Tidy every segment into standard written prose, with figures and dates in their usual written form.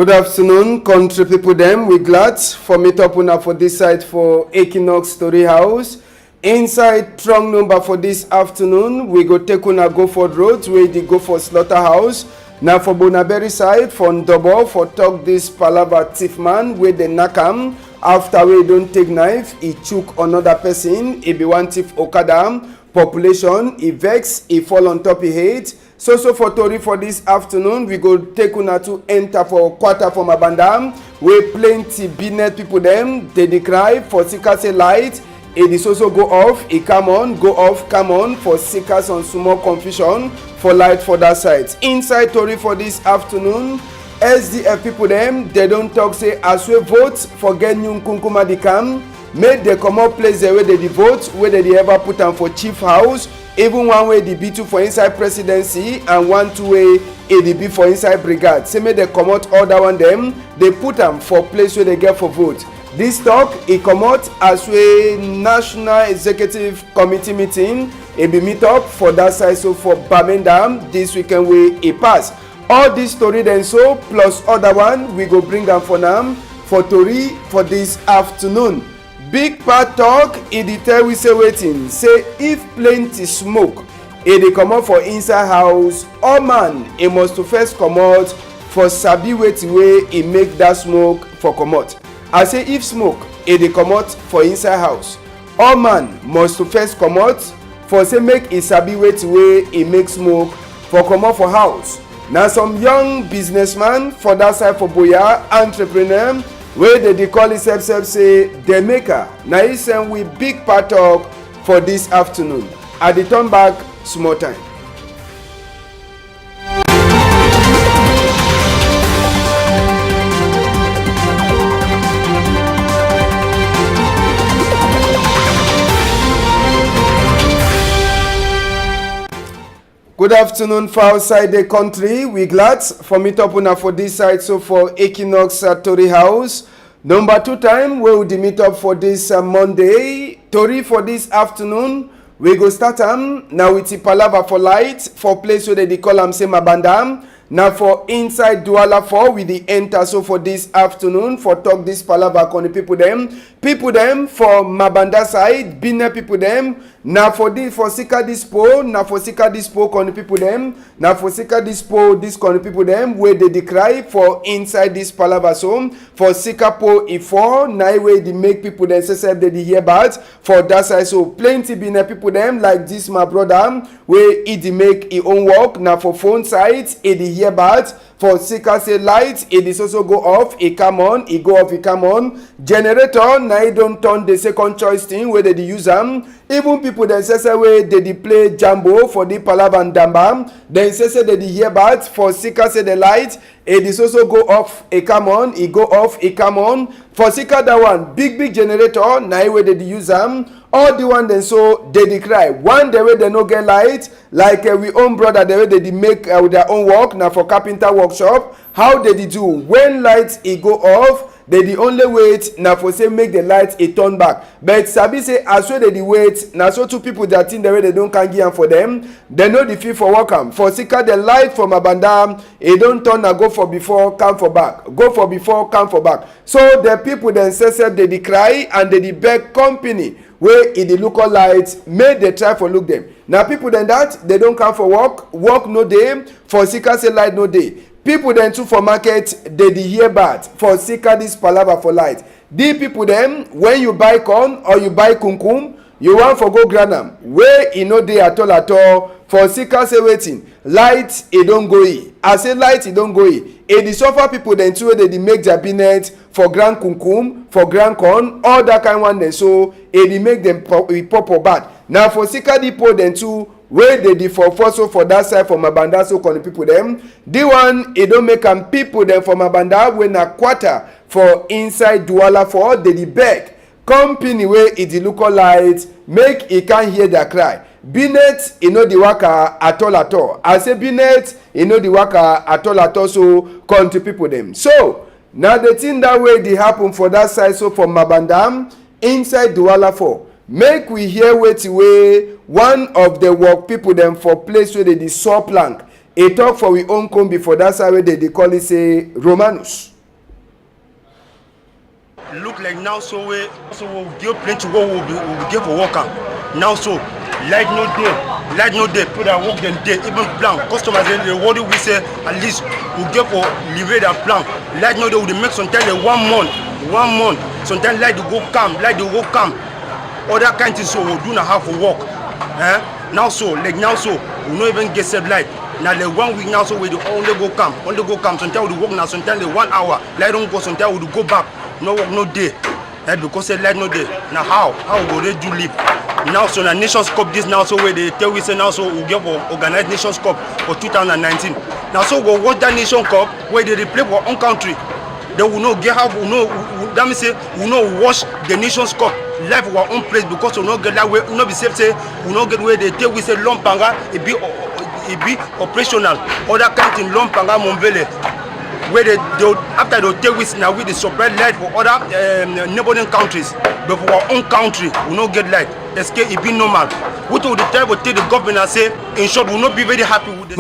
Good afternoon, country people them. We glad for meet up una for this side for Equinoxe Story House. Inside strong number for this afternoon, we go take una go for roads where they go for slaughterhouse. Now for Bonaberry side, for Ndobo, for talk this palava thief man where they knock him. After we don't take knife, he chook another person. He be one thief Okada. Population, he vex, he fall on top he hate. So for Tori for this afternoon, we go take una to enter for quarter from Abandam, where plenty business people them, they decry for seekers light. It is also go off, it come on, go off, come on, for seekers on small confusion, for light for that side. Inside Tori for this afternoon, SDF people them, they don't talk say as we vote for get new Kunkuma di come, make they come up place the way they vote, where they ever put them for chief house. Even one way the B2 for inside presidency and 1-2 way ADB for inside brigade. Say make they come out other one them, they put them for place where they get for vote. This talk it come out as we National Executive Committee meeting. It be meet up for that side so for Birmingham this weekend way it pass. All this story then so plus other one we go bring them for now for Tori for this afternoon. Big part talk e dey tell we say waiting say if plenty smoke e dey comot for inside house all man e must to first comot for sabi wetin wey e make that smoke for comot. I say if smoke e dey comot for inside house all man must to first comot for say make e sabi wetin wey e make smoke for comot for house. Na some young businessman for that side for Boya entrepreneur wey dey call himself say the maker na he send we big part talk for this afternoon. I dey turn back small time. Good afternoon for outside the country. We glad for meet up una for this side so for Equinoxe Story House. Number 2 time we will meet up for this Monday. Tori for this afternoon. We go start now with the palava for light for place where they call am same Abandam. Now for inside Douala 4 we the enter so for this afternoon for talk this palava on the people them for Mabanda side, Bine people them. Now for this for Sika Dispo, now for Sika Dispo on the people them. Now for Sika Dispo this on the people them where they decry for inside this palava so for Sika Po E4 now where they make people them say they hear about for that side so plenty Bine people them like this my brother where he make his own work. Now for phone side he hear about for Sika say light it is also go off it come on it go off it come on generator now it don't turn the second choice thing where they use them. Even people then say way they play jambo for the palava and damba then say they hear about for Sika say the light it is also go off it come on it go off it come on for Sika that one big generator now where they use them. All the one then so they decry one the way they no get light like we own brother the way they make with their own work now for carpenter workshop how they do when lights it go off they the only wait now for say make the light it turn back but sabi say as well they the wait now so 2 people that think the way they don't can give for them they know the fee for work for Sika the light from Abandam it don't turn and go for before come for back go for before come for back so the people then say they decry and they the beg company where in the local lights make they try for look them. Now people then that they don't come for work no day for Sika say light no day. People then too for market they hear bad for Sika this palava for light. The people then when you buy corn or you buy kunkum you want for go granam where e no dey at all for Sika say waiting light e don't go in. I say light e don't go in. E dey suffer people then too they make their binet for grand kunkum for grand corn all that kind one then so e dey make them pop or bad. Now for Sika depot then too where they dey for so for that side from Mabanda so call the people them the one e don't make am people them from Mabanda when a quarter for inside Douala for they dey beg company where it the local light make e can't hear their cry. Binet e no the waka at all. I say Binet e no the waka at all so country people them. So now the thing that way they happen for that side so from Mabandam inside Douala 4 make we hear wetin way one of the work people them for place where they saw plank e talk for we own combi for that side where they call it say Romanus. look like now so we give plenty work we give for worker. Now so light no day, put that work then day, even plan. Customers they worry we say at least we give for leave that plan. Light no day we make sometimes 1 month. Sometimes light to go come. Other kind of so we do not have for work. Now so we no even get set light. Now the 1 week now so we do only go come. Sometimes we work now, sometimes the 1 hour. Light don't go, sometimes we go back. No work, no day. Because the light no day. Now how we go ready to live? Now so the Nations Cup this now so where they tell we say now so we get for organized Nations Cup for 2019. Now so we watch that Nations Cup where they play for own country. They will not get have that means say we not watch the Nations Cup live for our own place because we not get that way. We not be safe say we not get where they tell we say Lompanga it be operational. Other country Lompanga Mombele where they after they take with now with the supply light for other neighboring countries, but for our own country we not get light. Escape it be normal. What would the time will tell the government and say in short we will not be very happy with this.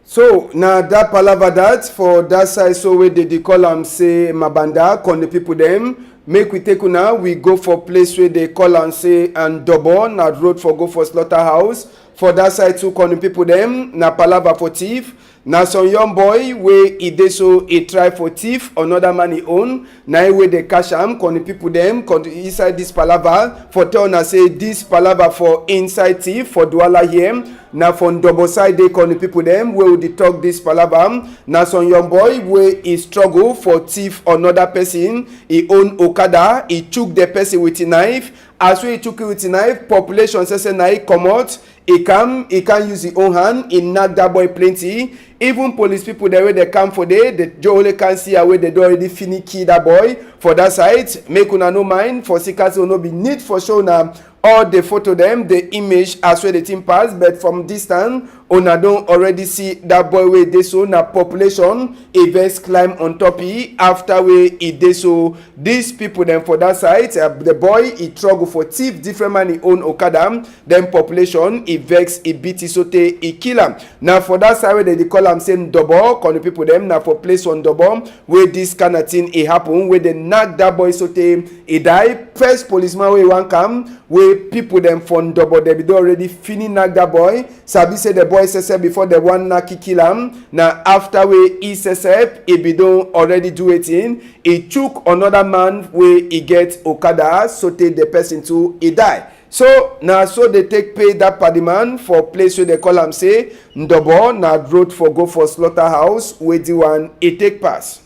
So now that palava that for that side so where they call am say Mabanda con the people them make we take una we go for place where they call am say and Dobon na road for go for slaughterhouse for that side too con the people them na palava for thief. Now some young boy wey e dey so e try for thief another man e own na e wey dey catch am con the people dem inside this palava for tell una say this palava for inside thief for Douala here na from double side dey con the people dem wey we dey talk this palava na some young boy wey e struggle for thief another person e own Okada e chook the person with a knife as wey e chook it with a knife population say na e comot e can use his own hand e knack that boy plenty. Even police people there wey they come for day they only can see away they don already finish kill that boy for that side. Make una no mind for seekers will not be need for show na all the photo them the image as well the thing pass but from distance una don already see that boy wey dey so na population e vex climb on top e after wey e dey so these people them for that side the boy e struggle for thief different man e own Okada then population e vex e beat e sote e kill am. Now for that side wey they call am say Ndobo con the people them na for place on Ndobo where this kind of thing e happen where they knack that boy sote e die. First policeman wey wan come wey people them for Ndobo they be don already finish knack that boy sabi say the boy say before the one knack kill am na after wey e say e be don already do it in e chook another man wey e get Okada sote the person too e die. So now so they take pay that party man for place where they call am say Ndobo na road for go for slaughterhouse wey the one e take pass.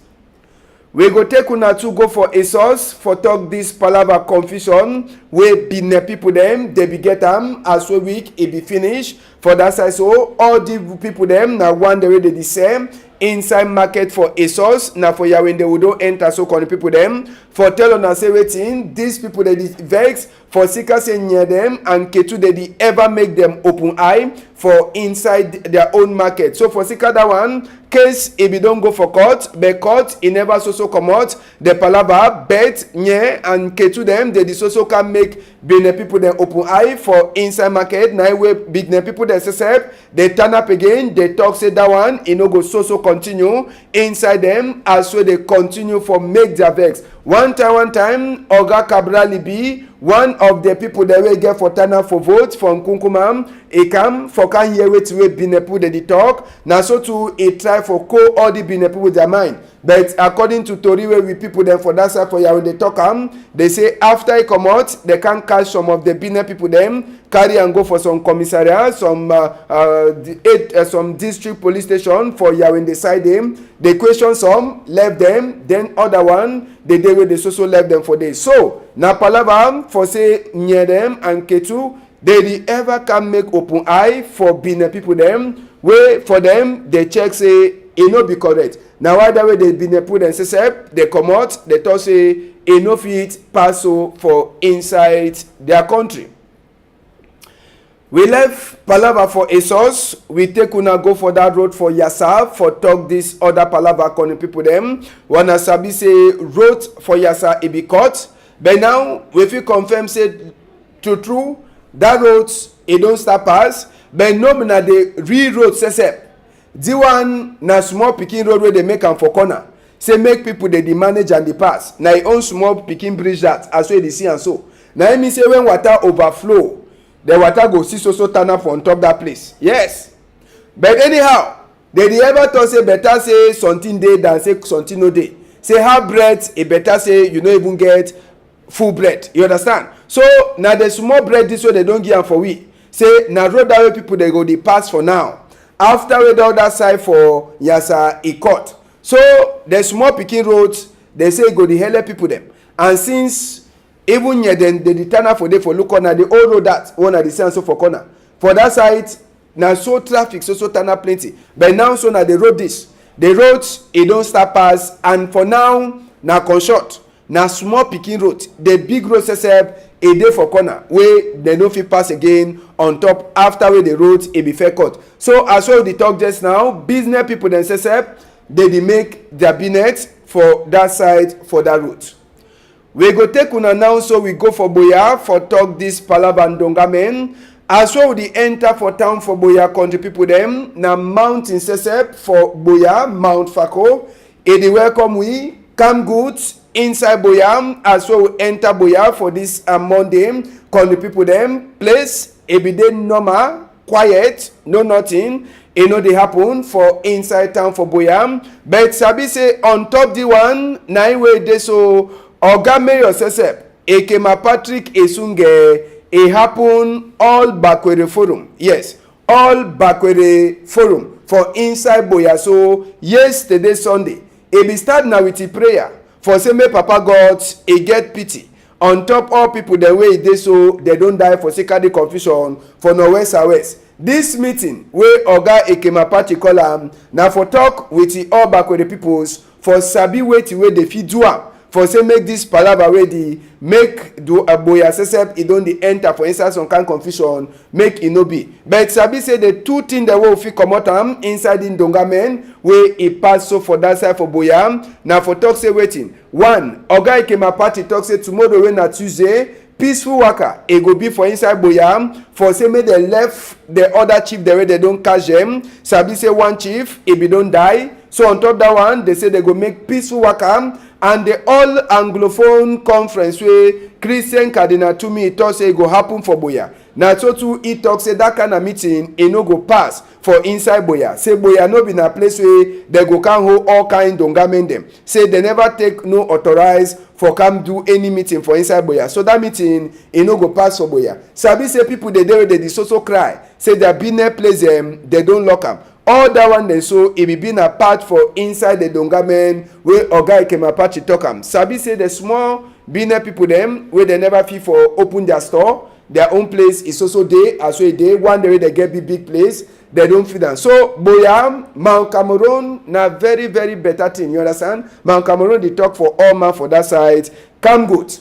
We go take una to go for a source for talk this palava confusion wey be the people them they be get am as we week e be finish for that side so all the people them na one the way they the same inside market for a source na for Yahweh they would enter so con the people them for tell una say wetin these people they vex for seekers near them and ketu they ever make them open eye for inside their own market. So for seeker that one case if you don't go for court but court e never so comot the palava bet nye and ketu them they so can make being the people them open eye for inside market na way big the people they say they turn up again they talk say that one e no go so continue inside them as well they continue for make their vex. One time Oga Cabral be one of the people that will get for turn up for vote from Kunkumam e come for can hear wetin wey Binepu dey talk na so too e try for co all the Binepu with their mind but according to tori wey we people dem for that side for Yahweh they talk am they say after e comot they can catch some of the Benin people dem carry and go for some commissariat some district police station for Yahweh they side them they question some left them then other one the day wey they so left them for days. So na palava for say near them and Ketu they ever can make open eye for Benin people them wey for them they check say e no be correct. Now why that way they Benin people them say they comot they talk say e no fit pass so for inside their country. We left palava for a source. We take una go for that road for Yasa for talk this other palava con people them. Wanna sabi say road for Yasa e be cut. But now we fit confirm say true that road e don't start pass. But no na the real road say The one na small pikin road wey dey make am for corner. Say make people dey dey manage and dey pass. Na e own small pikin bridge that as wey dey see am so. Na e mean say when water overflow, the water go see so turn up on top that place. Yes. But anyhow, they dey ever talk say better say something dey than say something no dey. Say half bread, e better say you no even get full bread. You understand? So na the small bread this way they don give am for we. Say na road that way people dey go dey pass for now. After we the other side for Yasa e cut. So the small pikin roads they say go dey help people them. And since even here then they turn up for dey for look corner the old road that one at the same so for corner. For that side na so traffic so turn up plenty. But now so na the road this. The roads e don start pass and for now na construct. Na small pikin road. The big road sef e dey for corner wey dem no fit pass again on top after wey the road e be fair cut. So as well dey talk just now, business people dem sef dey dey make their business for that side for that road. We go take una now so we go for Boya for talk this palava ndonga men. As well we enter for town for Boya country people dem na mountain sef for Boya Mount Fako. E dey welcome we come goods inside Boya as well we enter Boya for this Monday. Country people dem place e be dey normal, quiet, no nothing. E no dey happen for inside town for Boya. But sabi say on top the one na im wey dey so Oga Mayor sef Ekema Patrick Esunge e happen all Bakwere Forum. Yes, all Bakwere Forum for inside Boya. So yesterday Sunday e be start now with a prayer for say make Papa God e get pity on top all people the way e dey so they don die for sake of the confusion for northwest and west. This meeting wey Oga Ekema Patrick call am na for talk with the all Bakwere peoples for sabi wetin wey dey fit do am. For say make this palava wey dey make do Boya sef e don dey enter for inside some kind confusion make e no be. But sabi say the two things that wey fit comot am inside the ndonga men wey e pass so for that side for Boya na for talk say wetin. One, Oga Ekema Party talk say tomorrow wey na Tuesday, peaceful waka e go be for inside Boya for say make dem left the other chief the way they don catch them. Sabi say one chief e be don die. So on top that one they say they go make peaceful waka. And the all anglophone conference wey Christian Cardinal Tumi talk say e go happen for Boya. Na so too e talk say that kind of meeting e no go pass for inside Boya. Say Boya no be na place wey they go can hold all kind donga men dem. Say they never take no authorize for come do any meeting for inside Boya. So that meeting e no go pass for Boya. Sabi say people dey there dey so cry. Say their business place dem they don lock am. All that one then so e be been a part for inside the donga men wey Oga Ekema Patrick talk am. Sabi say the small business people dem wey they never fit for open their store, their own place is also dey as well dey one day wey they get big place they don't feed am. So Boya Mount Cameroon na very better thing, you understand. Mount Cameroon dey talk for all man for that side come good.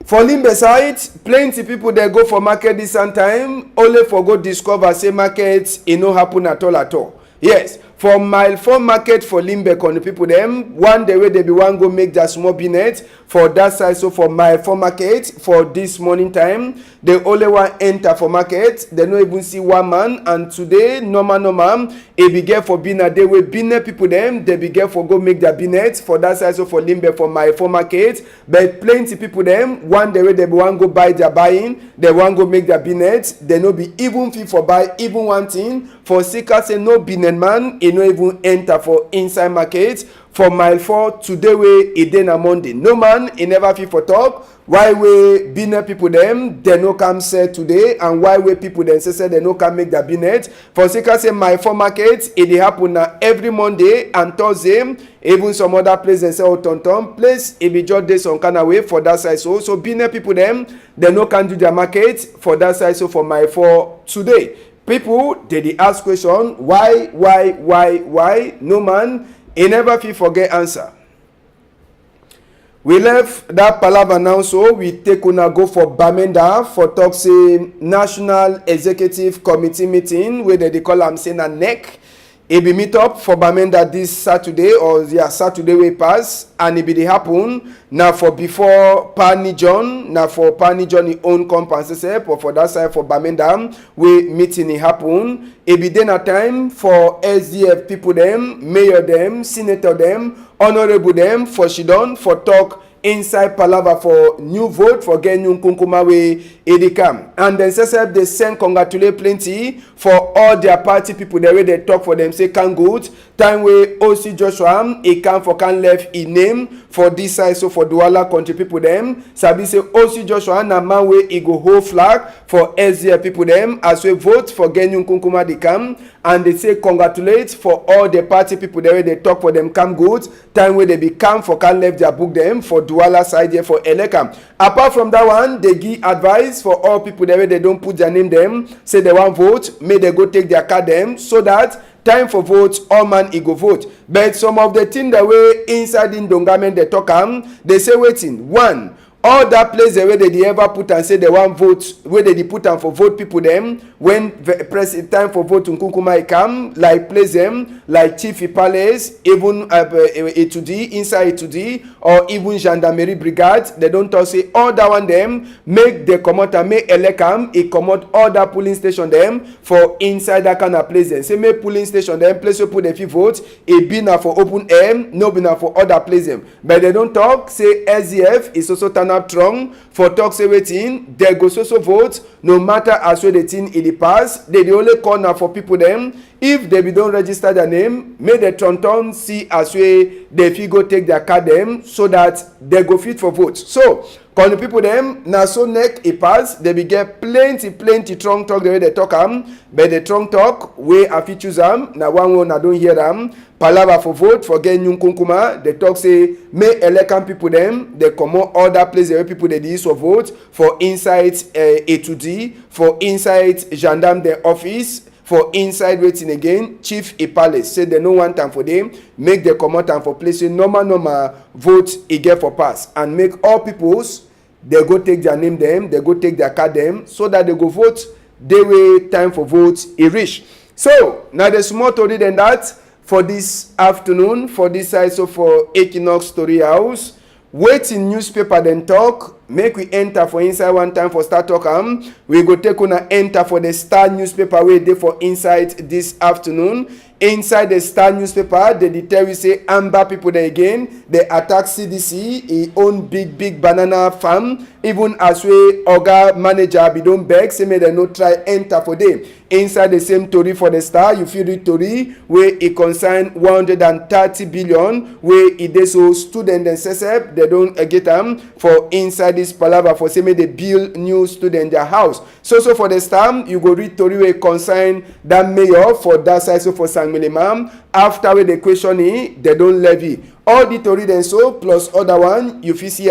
For Limbe side, plenty people dey go for market this time only for go discover say market e no happen at all. Yes, for mile 4 market for Limbe country people dem one day wey they be wan go make their small business for that side. So for mile 4 market for this morning time they only wan enter for market. They no even see one man. And today normal e be get for business day wey business people dem they be get for go make their business for that side. So for Limbe for mile 4 market, but plenty people dem one day wey they be wan go buy their buying, they wan go make their business. They no be even fit for buy even one thing for seeker say no business man e no even enter for inside market for mile 4 today wey e dey na Monday. No man e never fit for talk why wey business people dem they no come sell today and why wey people dem say they no come make their business for seeker say mile 4 market e dey happen na every Monday and Thursday. Even some other place dem say Otonton place e be just dey some kind of way for that side. So business people dem they no can do their market for that side. So for mile 4 today people dey ask question why no man e never fit forget answer. We left that palava now so we take una go for Bamenda for talk say National Executive Committee meeting wey dey call am say na NEC e be meet up for Bamenda this Saturday, or Saturday wey pass, and e be dey happen na for before Pani John, na for Pani John e own compound sef, or for that side for Bamenda wey meeting e happen. E be dey na time for SDF people dem, mayor dem, senator dem, honorable dem for Shidon for talk inside palava for new vote for get new nkunkuma wey e dey come. And then sef dey send congratulate plenty for all their party people there wey dey talk for them say can good time wey OC Joshua e come for can left e name for this side, so for Douala country people dem sabi say OC Joshua na man wey e go hold flag for SDF people dem as we vote for get new nkunkuma dey come. And they say congratulate for all the party people there wey dey talk for them come good time wey they be come for can left their book them for Douala side here for Elekam. Apart from that one, they give advice for all people there where they don't put their name them, say they want vote, may they go take their card them, so that time for vote, all man e go vote. But some of the things that way inside in Dongamen they talk they say waiting. One, all that place where they ever put and say they want vote, where they put and for vote people them when press time for vote Nkunkuma come, like place them like Chief Palace, even A2D inside A2D, or even Gendarmerie Brigade. They don't talk say all that one them make the come out and make Elekam it come out all that polling station them for inside that kind of place them. Say make polling station them place you put the few votes it be now for open air, no be now for other place them. But they don't talk say SDF is also turn up strong for talk say wetin they go so vote no matter as well the thing in the past. They the only corner for people them if they be don't register their name, make the tonton see as way they fit go take their card them so that they go fit for vote. So calling people them na so neck e pass they be get plenty strong talk the way they talk but the strong talk way I fit choose na one I don't hear palava for vote for get new Nkunkuma. They talk say may Elekam people them they come out all that place where people they use for vote for inside A2D, for inside gendarme their office, for inside waiting again Chief Palace. Say they no want time for them, make the come out and for place normal vote e get for pass, and make all peoples they go take their name them, they go take their card them, so that they go vote they way time for vote e reach. So now the small story than that for this afternoon for this side, so for Equinoxe Story House. Waiting newspaper then talk, make we enter for inside one time for start talk we go take on enter for the Star newspaper wey dey for inside this afternoon. Inside the Star newspaper they tell we say Amber people there again they attack CDC e own big banana farm, even as we oga manager be don beg say make dem no try enter for them. Inside the same story for the Star you fit read story wey e concern 130 billion wey e dey so student dem sef they don get for inside this palava for say make they build new student their house. So for the Star you go read story wey concern that mayor for that side, so for Sangmilimam after wey the question they don levy all the tori then so plus other one you fit see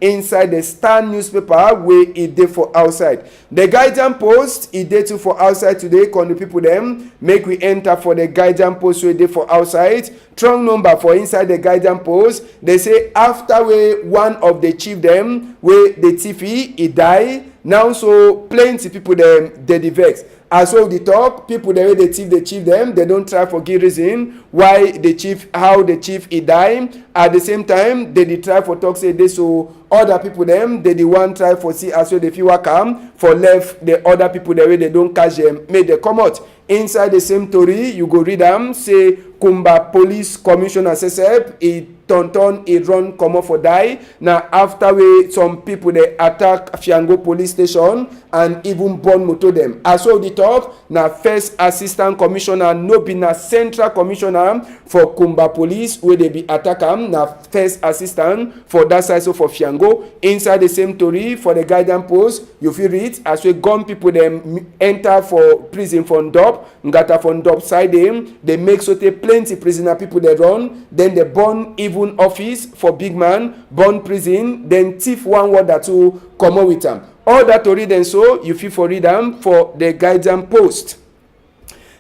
inside the Star newspaper wey e dey for outside. The Guardian Post e dey too for outside today. Con the people them make we enter for the Guardian Post wey dey for outside. Strong number for inside the Guardian Post. They say after wey one of the chief them wey the thief he die now, so plenty people them they vex. As well the talk people the way they chief them they don't try for give reason why the chief how the chief he die. At the same time they try for talk say they so other people them they the one try for see as well the few come for left the other people the way they don't catch them make they come out. Inside the same story you go read say Kumba Police Commissioner sef e turn e run comot for die na after wey some people dey attack Fiango police station and even burn motor dem. As well the talk na first assistant commissioner no be na central commissioner for Kumba Police wey dey be attack na first assistant for that side, so for Fiango. Inside the same story for the Guardian Post you fit read as we gun people dem enter for prison for Ndop ngata for Ndop side dem they make so plenty prisoner people they run, then they burn even office for big man, burn prison, then thief one word or two come on with them. All that to read and so you feel for read them for the Guardian Post.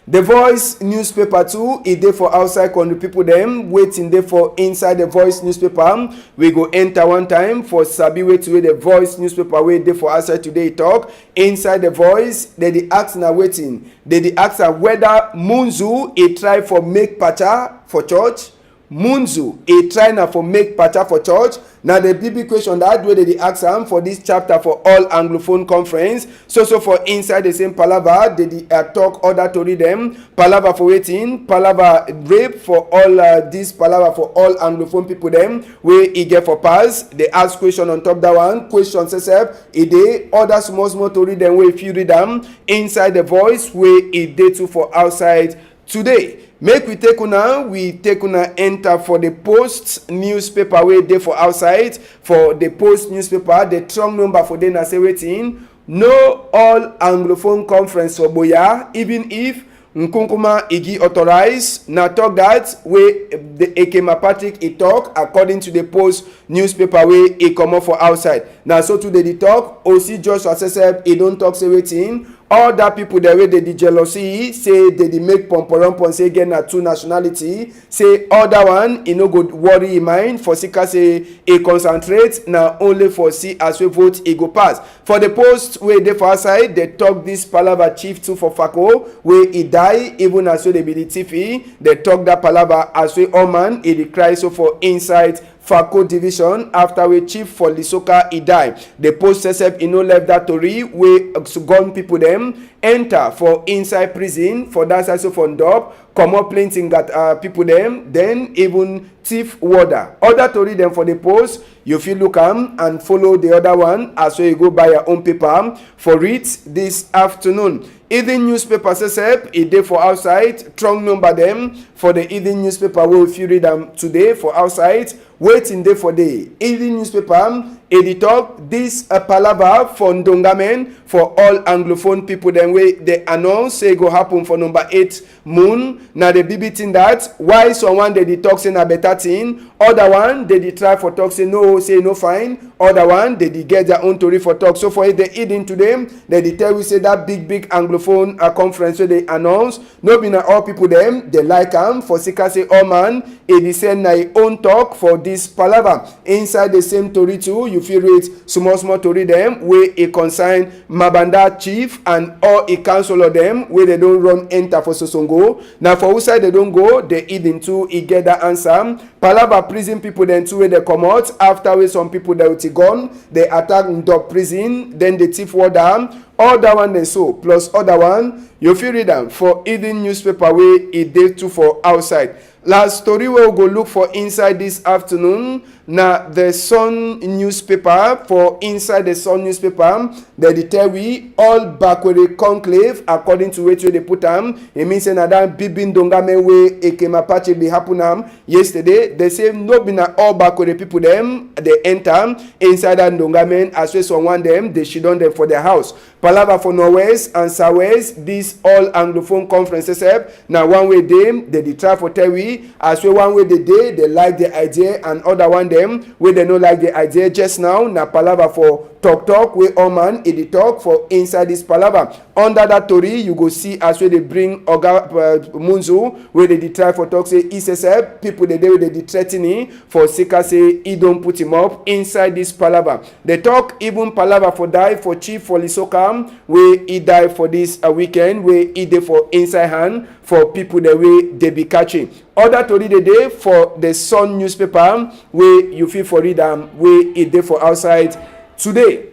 The Voice newspaper too, e dey for outside country people dem waiting dey for inside the Voice newspaper. We go enter one time for sabi wetin wey the Voice newspaper wey dey for outside today talk. Inside the Voice, they dey ask na wetin. They dey ask whether Munzu e try for make pacha for church. Munzu e try na for make pacha for church. Now the big question that way they ask am for this chapter for all Anglophone conference. So for inside the same palaver, they talk other tori them. Palaver for waiting, palaver rape for all this palaver for all Anglophone people them. Where e get for pass, they ask question on top that one. Question says e dey other small tori them where if you read them inside the Voice where e dey too for outside today. Make we take una enter for the Post newspaper wey dey for outside. For the Post newspaper, the trunk number for them na say wetin. No all Anglophone conference for Boya, even if Nkunkuma Igi authorized. Na talk that wey the Ekema Patrick e talk according to the Post newspaper wey e comot for outside. Na so today the talk. Osi Joshua Sesep e don talk say wetin. All that people there wey dey jealousy say they dey make pomporampon say get na two nationality. Say other one e no go worry im mind for sika say e concentrate na only for see as we vote e go pass. For the Post wey dey for outside, they talk this palaver chief too for Fako wey e die even as so they be the tiffy. They talk that palaver as we all man e dey cry so for inside Fako division after we chief for Lisoka e die. The Post sesep e no left that tori wey gun people them enter for inside prison for that side so for Ndop. Comot plenty that people them, then even thief warder. Other tori them for the Post, you fit look am and follow the other one as well you go buy your own paper for it this afternoon. Evening newspaper sesep e dey for outside. Trunk number them for the evening newspaper wey if you read them today for outside. Waiting dey for the evening newspaper. E talk this palaver for Ndongamen for all Anglophone people them wey they announce say go happen for number 8 moon. Now the BB thing that why someone they talk say na better thing, other one they try for talk say no fine, other one they get their own tori for talk. So for it they eating to them, they tell we say that big Anglophone conference where they announce no be na all people them they like am for sika say oh man e dey send na own talk for this palaver. Inside the same tori too you fit read small tori them wey e concern Mabanda chief and all e council of them wey they don't run enter for Sosongo. Now for which side they don't go, they eat into e get that answer. Palaver prison people then too wey they come out after wey some people they will gone, they attack Ndop prison, then the thief warder. All that one then so plus other one you fit read them for evening newspaper wey e dey too for outside. Last story we will go look for inside this afternoon. Now the Sun newspaper for inside the Sun newspaper they tell we all backward conclave according to which way they put them. It means that Bibin Dongame way Ekema Pache be happen yesterday. They say no be na all backward people them they enter inside that Dongame as well someone them they shit on them for their house. Palava for Norwest and Southwest this all Anglophone conferences now one way they try for tell we as well one way they like the idea and other one them where they no like the idea just now na palava for talk wey all man e dey talk for inside this palaver. Under that tori you go see as wey dey bring Oga Munzu wey dey try for talk say ESSF people dey wey dey threatening for sika say e don put him up inside this palaver. They talk even palaver for die for chief for Lisoka wey e die for this weekend wey e dey for inside hand for people the way they be catching. Other tori dey dey for the Sun newspaper wey you fit for read am wey e dey for outside today.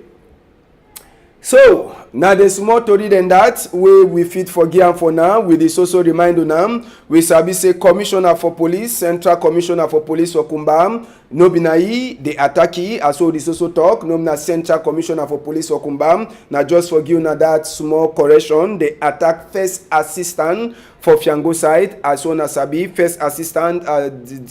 So now the small tori than that wey we fit forgive for now with this also remind now we sabi say commissioner for police, central commissioner for police for Kumbam no be na the attacky as well this also talk no na central commissioner for police for Kumbam na just forgive na that small correction the attack first assistant for Fiango side as well as sabi first assistant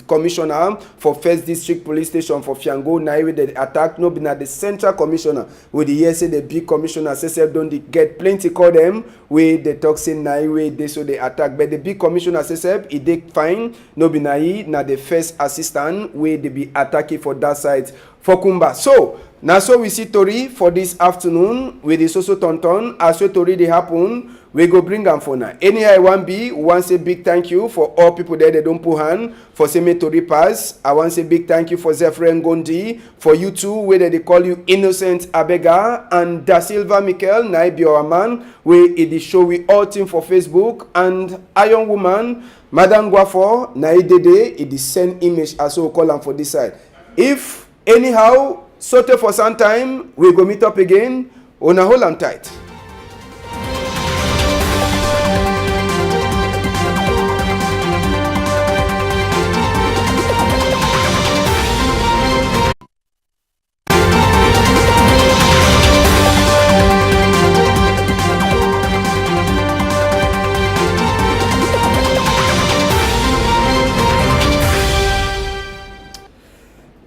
commissioner for first district police station for Fiango na the attack no be na the central commissioner with the year say the big commissioner say don't get plenty call them wey they talk say na wey they so they attack but the big commissioner say e dey fine no be na the first assistant wey they be attacking for that side for Kumba. So now so we see tori for this afternoon with the social tonton as well tori dey happen we go bring am for now. Anyhow I wan be, we wan say big thank you for all people there they don't put hand for say me tori pass. I wan say big thank you for Zephyr Gondi, for you two where they call you Innocent Abega, and Da Silva Michael na be our man where it is show we all team for Facebook, and Iron Woman Madam Guafo na dede it is send image as we call am for this side. If anyhow sote for some time we go meet up again. Una hold am tight.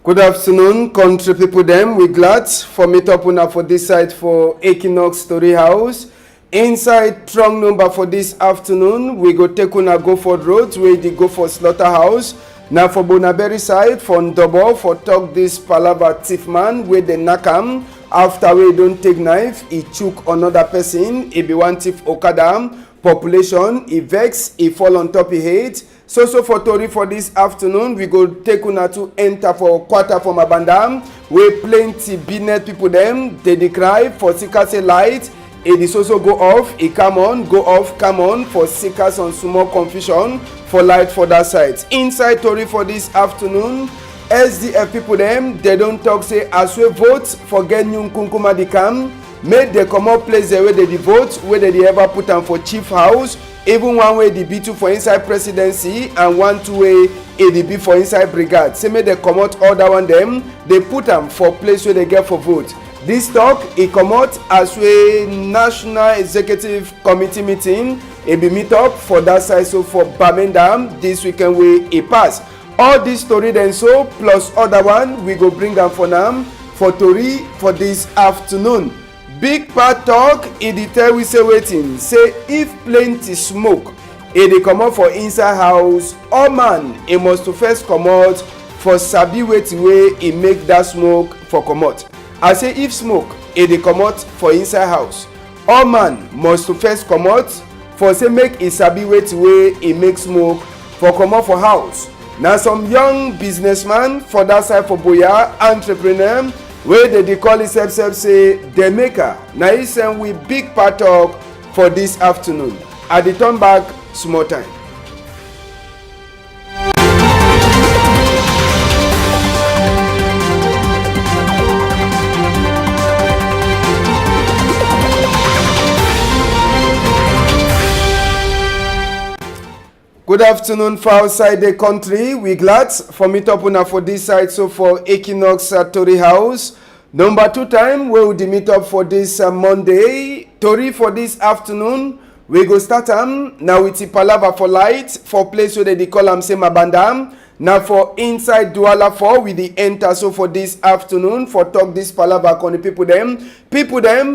Good afternoon, country people them. We glad for meet up una for this side for Equinoxe Story House. Inside strong number for this afternoon, we go take una go for roads where they go for slaughterhouse. Now for Bonaberry side, for Ndobo, for talk this palava thief man where they knock him. After we don't take knife, he chook another person. He be one thief Okada. Population, he vex, he fall on top he hate. So for Tori for this afternoon, we go take una to enter for quarter from Abandam, where plenty business people them, they cry for seekers light. It is also go off, it come on, go off, come on, for seekers on small confusion, for light for that side. Inside Tori for this afternoon, SDF people them, they don't talk say as we vote for get new Kunkuma di come, make they come up place the way they vote, where they ever put them for chief house. Even one way the B2 for inside presidency and 1-2 way ADB for inside brigade. Say make they come out all that one them, they put them for place where they get for vote. This talk it come out as we National Executive Committee meeting. It be meet up for that side so for Birmingham this weekend where it pass. All this story then so plus other one we go bring them for now for Tori for this afternoon. Big part talk e dey tell we say waiting say if plenty smoke e dey comot for inside house, all man e must to first comot for sabi wetin wey e make that smoke for comot. I say if smoke e dey comot for inside house, all man must to first comot for say make e sabi wetin wey e make smoke for comot for house. Na some young businessman for that side for Boya entrepreneur wey dey call himself say the maker na he send we big part talk for this afternoon. I dey turn back small time. Good afternoon for outside the country. We glad for meet up una for this side so for Equinoxe Story House. Number 2 time we will meet up for this Monday. Tori for this afternoon. We go start now with the palava for light for place where they call am same Abandam. Now for inside Douala 4 with the enter so for this afternoon for talk this palava on the people them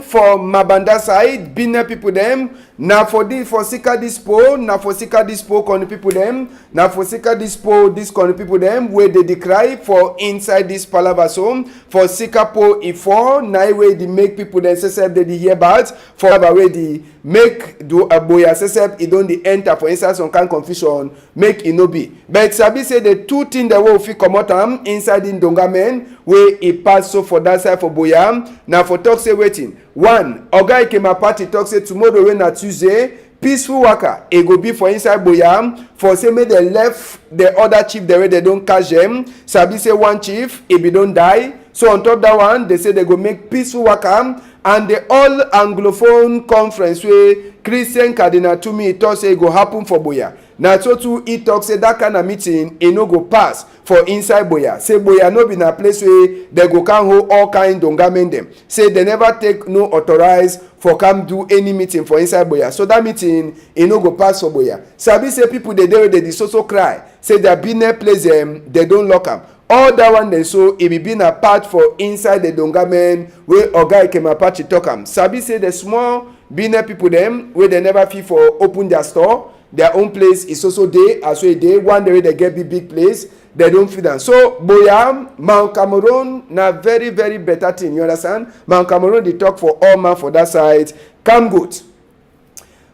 for Mabanda side, Bina people them. Now for this for Sika Dispo, now for Sika Dispo on the people them. Now for Sika Dispo this on the people them where they decry for inside this palava so for Sika Po E4 now where they make people them say they hear about for where they make do a boy accept it don't enter for inside some kind confusion make it no be. But Sabi say the 2 things that will fit come out inside in Dongamen where it pass so for that side for Boyam. Now for talk say waiting. 1, Oga came a party talk say tomorrow when na Tuesday, peaceful worker it go be for inside Boyam for say make they left the other chief the way they don't catch them. Sabi say one chief it be don't die. So on top that one they say they go make peaceful worker and the all anglophone conference where Christian Cardinal to me talk say it go happen for Boya. Now so too he talk say that kind of meeting it no go pass for inside Boya. Say Boya no be na place where they go can hold all kind dongamen them. Say they never take no authorized for come do any meeting for inside Boya. So that meeting it no go pass for Boya. Sabi say people they so cry. Say their business place them they don't lock them. All that one then so it be been a part for inside the dongamen where Oga came apart to talk am. Sabi say the small business people them where they never feel for open their store. Their own place is also there as well they one day they get big place they don't feel that. So Boyam Mount Cameroon na very better thing, you understand? Mount Cameroon they talk for all man for that side come good.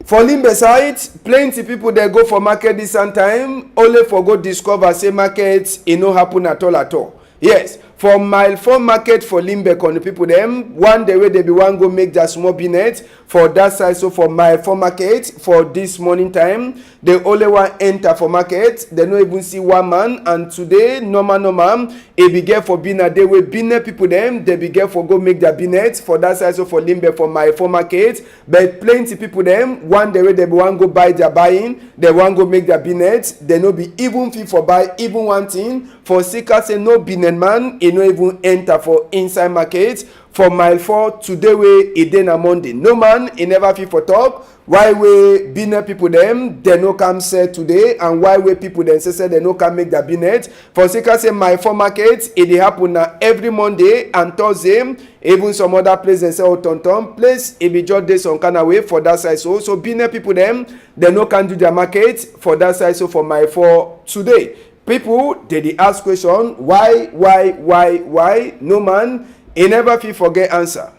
For Limbe side, plenty people dey go for market this time only for go discover say market e no happen at all. Yes, for mile 4 market for Limbe on the people dem one day wey they be wan go make their small business for that side. So for mile 4 market for this morning time, they only wan enter for market. They no even see one man, and today normal e be get for bina day wey bina people dem they be get for go make their business for that side. So for Limbe for mile 4 market, but plenty people dem one day wey they be wan go buy their buying, they wan go make their business. They no be even fit for buy even one thing. For sika say no business man e no even enter for inside market for mile 4 today wey e dey na Monday. No man e never fit for talk why wey business people dem they no come sell today, and why wey people dem say they no come make their business. For sika say mile 4 market e dey happen na every Monday and Thursday. Even some other places say Otonton place e be just dey some kind of way for that side. So business people dem they no can do their market for that side. So for mile 4 today, people they ask question why no man e never fit forget answer.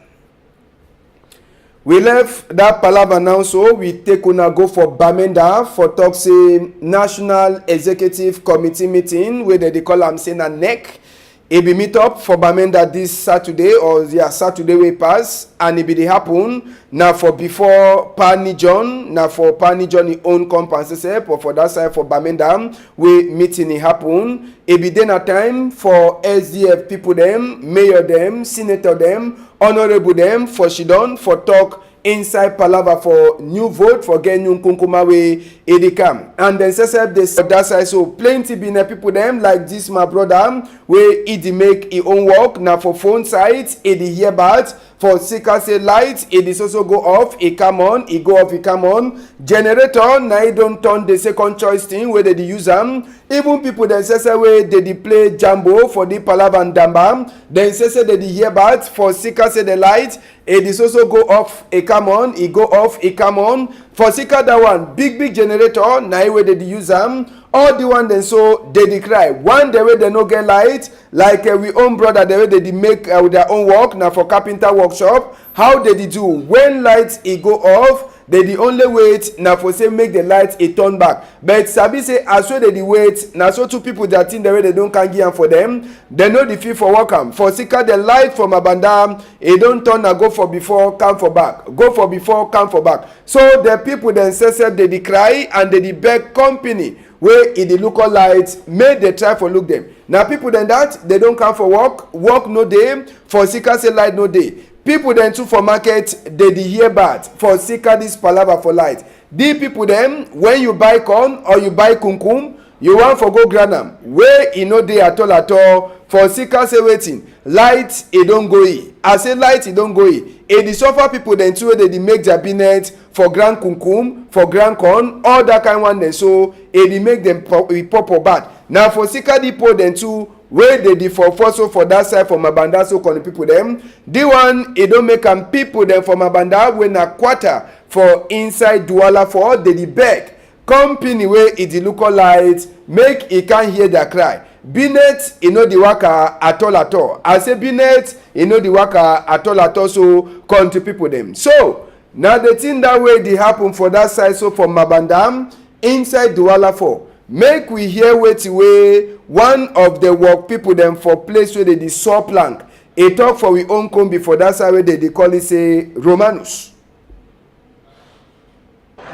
We left that palava now, so we take una go for Bamenda for talk say National Executive Committee meeting wey they call am say na NEC. E be meet up for Bamenda this Saturday, or Saturday wey pass, and e be dey happen na for before Pidgin, na for Pidgin e own compound or for that side for Bamenda wey meeting e happen. E be dey na time for SDF people dem, mayor dem, senator dem, honorable dem for Shidon for talk inside palava for new vote for get new kunkuma wey e dey come. And then say this for that side. So plenty been people them like this my brother wey e dey make e own work na for phone side e dey hear bad. For sika say light e dey also go off, e come on, e go off, e come on. Generator na e don turn the second choice thing wey they dey use am. Even people dem say wey they dey play jambo for the palava and damba, dem say they dey hear bad. For sika say the light e dey also go off, e come on, e go off, e come on. For sika that one big generator na e wey they dey use am. All the one dem so they dey cry one day wey they no get light, like we own brother the way they dey make with their own work na for carpenter workshop. How they dey do when light e go off, they dey only wait na for say make the light e turn back. But sabi say as wey they dey wait na so two people that think the way they don can give am for them, they no dey fit for work am. For sika the light from abanda e don turn na go for before come for back, go for before come for back. So the people themselves they dey cry and they dey beg company wey e dey look all light make they try for look them. Now people then that they don't come for work no dey. For sika say light no dey. People then too for market they dey hear bad. For sika this palava for light. The people them when you buy corn or you buy kunkum, you want for go granam wey e no dey at all. For sika say waiting light e don go e. I say light e don go e. E dey suffer people then too they dey make their business for grand kunkum, for grand corn, all that kind one. Then so e dey make them pop or bad. Now for sika depot then too wey they dey for so for that side for Mabanda. So call the people them the one e don make am people them for Mabanda wey na quarter for inside Douala for they dey beg company wey e dey look light make e can hear their cry. Binet e no dey waka at all. I say Binet e no dey waka at all. So country people them. So now the thing that way dey happen for that side. So for Mabanda inside Douala for make we hear wetin wey one of the work people them for place where they dey saw plank e talk for we own combi for that side where they dey call it say Romanus.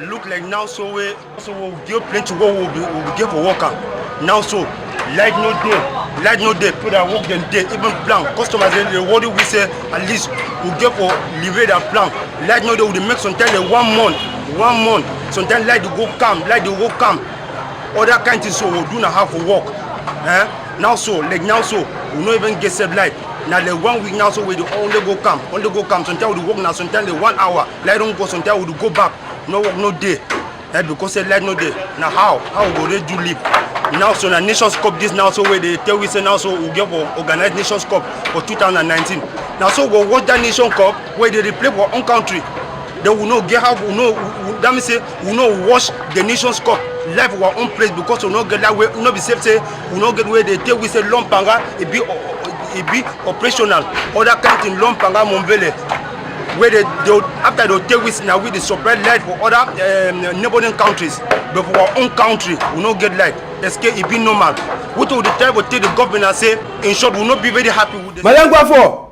Look like now so we get plenty work we will get for worker. Now so light no dey, put that work them dey, even plan. Customers they worry we say at least we get for leave that plan. Light no dey, we dey make sometimes like 1 month. Sometimes light dey go come. Other kind things so we do not have for work. Now so we no even get set light. Now the 1 week now so we only go come. Sometimes we work now, sometimes the 1 hour. Light don't go, sometimes we go back. No work no day. Because the light no day. Now how we go ready to live? Now so the Nations Cup this now so where they tell we say now so we get for organize Nations Cup for 2019. Now so we watch that Nations Cup where they play for own country. Then we no get how we no that means say we no watch the Nations Cup live for our own place because we no get that way. We no be safe say we no get where they tell we say Lompanga it be operational. Other kind in Lompanga Mombele. where they after they take with now with the supply light for other neighboring countries, but for our own country we no get light. Escape it be normal. We to the time we take the government and say, in short, we will not be very happy with this. Madam Gwafo.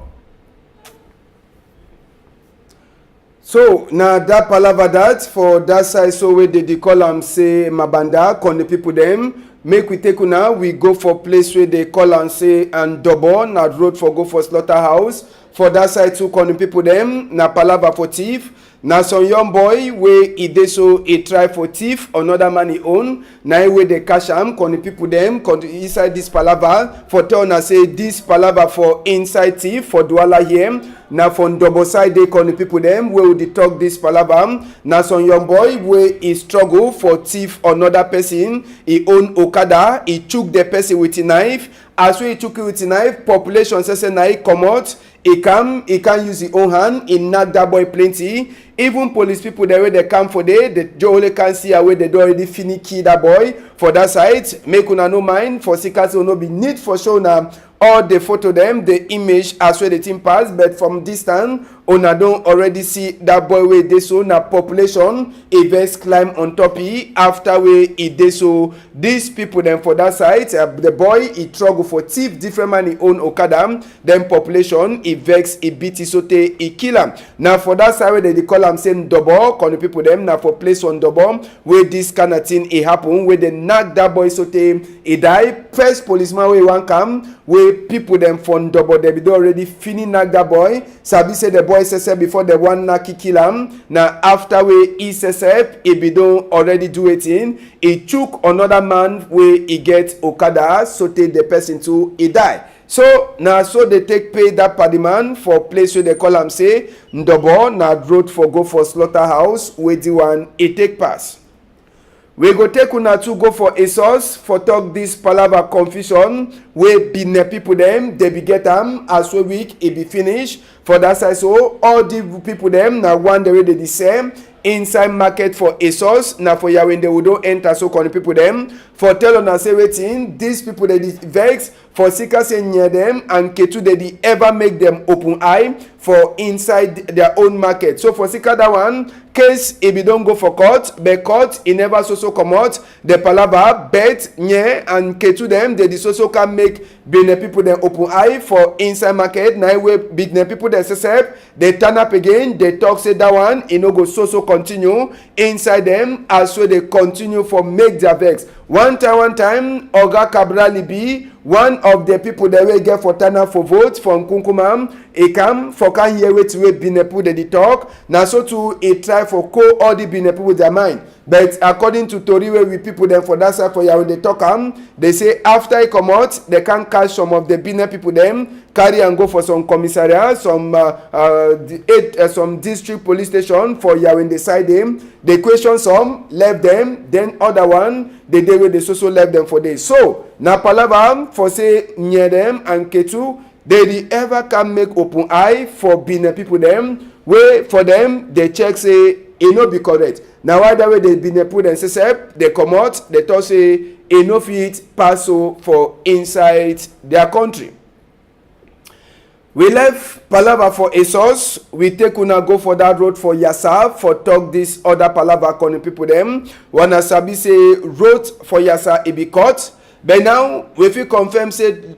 So now that palava that for that side, so where they call am say Mabanda, con the people them. Make we take una, we go for place where they call and say and double na road for go for slaughterhouse. For that side too, con the people them na palava for thief. Na some young boy wey e dey so e try for thief another man e own. Na e wey dey catch am, con the people them con inside this palava for tell una say this palava for inside thief for Douala here. Na from double side dey con the people them wey we dey talk this palava. Na some young boy wey e struggle for thief another person. E own Okada, e chook the person with a knife. As we chook it with a knife, population say na e comot. He can use his own hand. He knock that boy plenty. Even police people the way they come for day, they only can see away they don't already finish kill that boy for that side. Make una no mind for seekers will not be need for show now all the photo them, the image as well the thing pass, but from distance una don't already see that boy wey dey so na population e vex climb on top e after wey e dey so these people them for that side the boy e struggle for thief different man e own Okada then population e vex e beat e sote e kill am. Now for that side wey they dey call am say double con the people them na for place on double where this kind of thing e happen where they knock that boy sote e die. First policeman wey wan come wey people them from double they be don already finish knock that boy sabi say the boy say before the one knock kill am. Now after wey e say e be don already do it in e chook another man wey e get Okada sote the person too e die. So now so they take pay that party man for place where they call am say Ndobo na road for go for slaughterhouse wey the one e take pass. We go take una to go for a source for talk this palava confusion wey be the people them they be get am as we week e be finish for that side. So all the people them na one the way they the same inside market for a source na for Yahweh they would enter so con the people them for tell una say wetin these people they vex for seekers near them and ketu they ever make them open eye for inside their own market. So for seeker that one case if you don't go for court but court e never so come out the palava bet nye and ketu them they so can make the people them open eye for inside market na way big people they say they turn up again they talk say that one e no go so continue inside them as so they continue for make their vex. One time Oga Cabral be one of the people that will get for turn up for vote from Kunkumam e come for can hear wetin wey Binepu dey talk na so too e try for call all the Binepu with their mind. But according to tori wey we people them for that side for Yahweh they talk they say after e come out they can catch some of the Benin people them carry and go for some commissariat some district police station for Yahweh they side them they question some left them then other one the day wey they so left them for days. So na palava for say near them and Ketu they ever can make open eye for Benin people them wey for them they check say e no be correct. Now why that way they been put and say they come out they talk say e no fit pass so for inside their country. We left palava for a source. We take una go for that road for Yasa for talk this other palava con people them. Wanna sabi say road for Yasa e be cut. But now we fit confirm say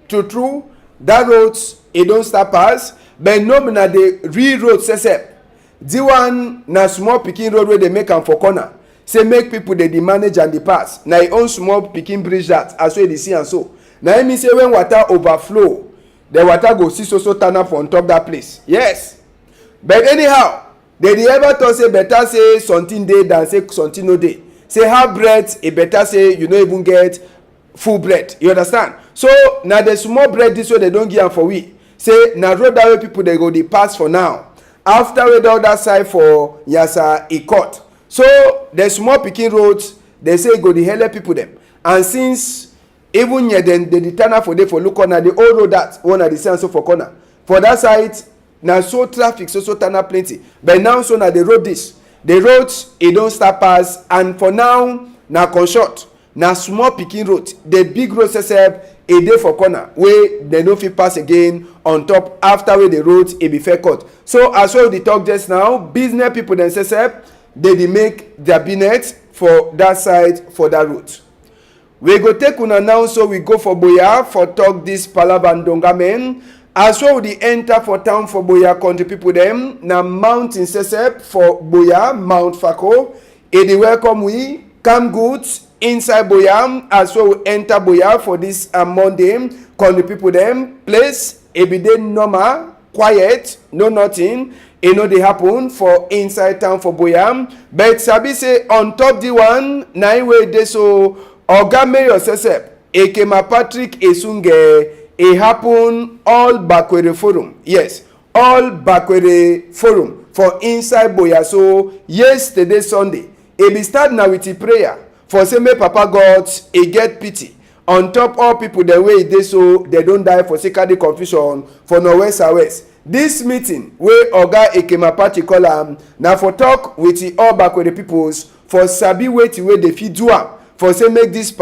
true that road e don't start pass. But no na the real road say the one na small pikin road where they make am for corner. Say make people they manage and they pass. Na e own small pikin bridge that as well they see and so. Now I mean say when water overflow, the water go see so turn up on top that place. Yes. But anyhow, they ever thought say better say something day than say something no day. Say half bread, it better say you don't even get full bread. You understand? So now the small bread this way they don't give am for we. Say na road that way people they go they pass for now. After we do that side for Yasa e cut. So the small pikin roads they say go the help people them. And since even near then they turn for they for look corner the old road that one at the same so for corner. For that side now so traffic so turn up plenty. But now so now the road this. The roads it don't start pass and for now na con short. na small pikin road. The big road sesep e dey for corner wey dem no fit pass again on top after wey the road e be fair cut. So as we dey talk just now, business people dem sesep dey make their business for that side for that road. We go take una now, so we go for Boya for talk this palabandonga men. As well, we enter for town for Boya country people them. Na mountain sesep for Boya, Mount Fako. E dey welcome we come goods inside Boya. As well, we enter Boya for this Monday. Country people them place e be dey normal, quiet, no nothing. E no dey happen for inside town for Boya. But sabi say on top the one na wey dey so. Oga Mayor sesep Ekema Patrick Esunge e happen all Bakwere Forum. Yes, all Bakwere Forum for inside Boya. So yesterday Sunday, e be start now with a prayer for say make Papa God e get pity on top all people the way dey so they don't die for sake of the confusion for northwest and west. This meeting wey Oga Ekema Patrick call am na for talk with the all Bakwere peoples for sabi wetin wey dey fit do am for say make this